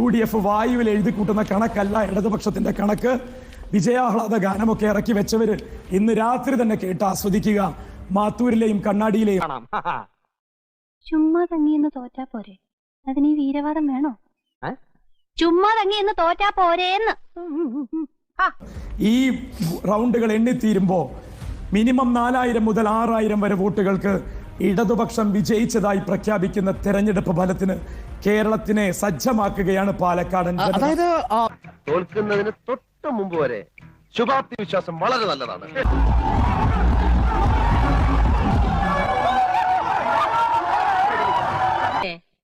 UDF വായുവിൽ എഴുതി കൂട്ടുന്ന കണക്കല്ല ഇടതുപക്ഷത്തിന്റെ കണക്ക്. വിജയാഹ്ലാദ ഗാനമൊക്കെ ഇറക്കി വെച്ചവര് ഇന്ന് രാത്രി തന്നെ കേട്ട് ആസ്വദിക്കുക. മാത്തൂരിലെയും കണ്ണാടിയിലെയും. ചുമ്മാ തങ്ങിയെന്ന് തോറ്റാ പോരെ, അതിന് ഈ വീരവാദം വേണോ? ചുമ്മാ തങ്ങിയെന്ന് തോറ്റാ പോരേന്ന്. ഈ റൗണ്ടുകൾ എണ്ണിത്തീരുമ്പോ മിനിമം 4000 മുതൽ 6000 വരെ വോട്ടുകൾക്ക് ഇടതുപക്ഷം വിജയിച്ചതായി പ്രഖ്യാപിക്കുന്ന തെരഞ്ഞെടുപ്പ് ഫലത്തിന് കേരളത്തിനെ സജ്ജമാക്കുകയാണ് പാലക്കാടൻ. അതായത് തോൽക്കുന്നതിന് തൊട്ട് മുമ്പ് വരെ ശുഭാപ്തി വിശ്വാസം വളരെ നല്ലതാണ്.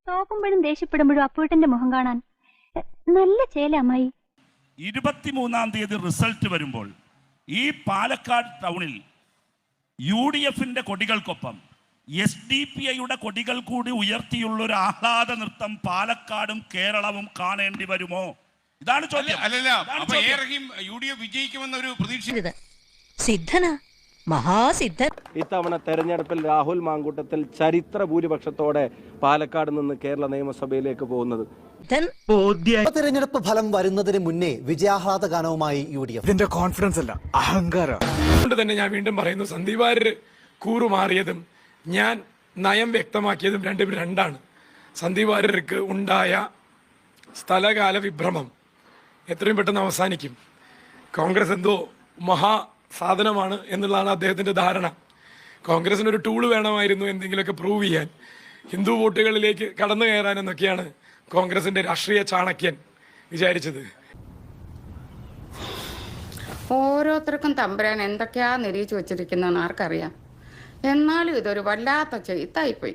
തോക്കുമ്പോഴും ദേഷ്യപ്പെടുമ്പോഴും അപ്പൂട്ടന്റെ മുഖം കാണാൻ നല്ല ചേല അമ്മായി. 23-ാം തീയതി റിസൾട്ട് വരുമ്പോൾ ഈ പാലക്കാട് ടൗണിൽ UDFന്റെ കൊടികൾക്കൊപ്പം SDPIയുടെ കൊടികൾ കൂടി ഉയർത്തിയുള്ള ഒരു ആഹ്ലാദ നൃത്തം പാലക്കാടും കേരളവും കാണേണ്ടി വരുമോ? ഇതാണ് ചോദ്യം. UDF വിജയിക്കുമെന്നൊരു പ്രതീക്ഷ. സിദ്ധനാ, മഹാസിദ്ധൻ. ഇത്തവണ തെരഞ്ഞെടുപ്പിൽ രാഹുൽ മാങ്കൂട്ടത്തിൽ ചരിത്ര ഭൂരിപക്ഷത്തോടെ പാലക്കാട് നിന്ന് കേരള നിയമസഭയിലേക്ക് പോകുന്നത്. തെരഞ്ഞെടുപ്പ് ഫലം വരുന്നതിന് മുന്നേ വിജയാഹ്ലാദ ഗാനവുമായി UDF. ഇതിന്റെ കോൺഫിഡൻസ് അല്ല, അഹങ്കാരം. അതുകൊണ്ട് തന്നെ ഞാൻ വീണ്ടും പറയുന്നു, സന്ദീപ് വാര്യർ കൂറുമാറിയതും ഞാൻ നയം വ്യക്തമാക്കിയതും രണ്ടാണ്. സന്ദീപ് വാര്യർക്ക് ഉണ്ടായ സ്ഥലകാല വിഭ്രമം എത്രയും പെട്ടെന്ന് അവസാനിക്കും. കോൺഗ്രസ് എന്തോ മഹാ സാധനമാണ് എന്നുള്ളതാണ് അദ്ദേഹത്തിന്റെ ധാരണ. കോൺഗ്രസിനൊരു ടൂൾ വേണമായിരുന്നു എന്തെങ്കിലുമൊക്കെ പ്രൂവ് ചെയ്യാൻ, ഹിന്ദു വോട്ടുകളിലേക്ക് കടന്നു കയറാനെന്നൊക്കെയാണ് കോൺഗ്രസിന്റെ രാഷ്ട്രീയ ചാണക്യൻ വിചാരിച്ചത്. ഓരോരുത്തർക്കും തമ്പുരാൻ എന്തൊക്കെയാ നിരീക്ഷിച്ചു വെച്ചിരിക്കുന്നതെന്ന് ആർക്കറിയാം. എന്നാലും ഇതൊരു വല്ലാത്ത ചെയ്ത്തായിപ്പോയി.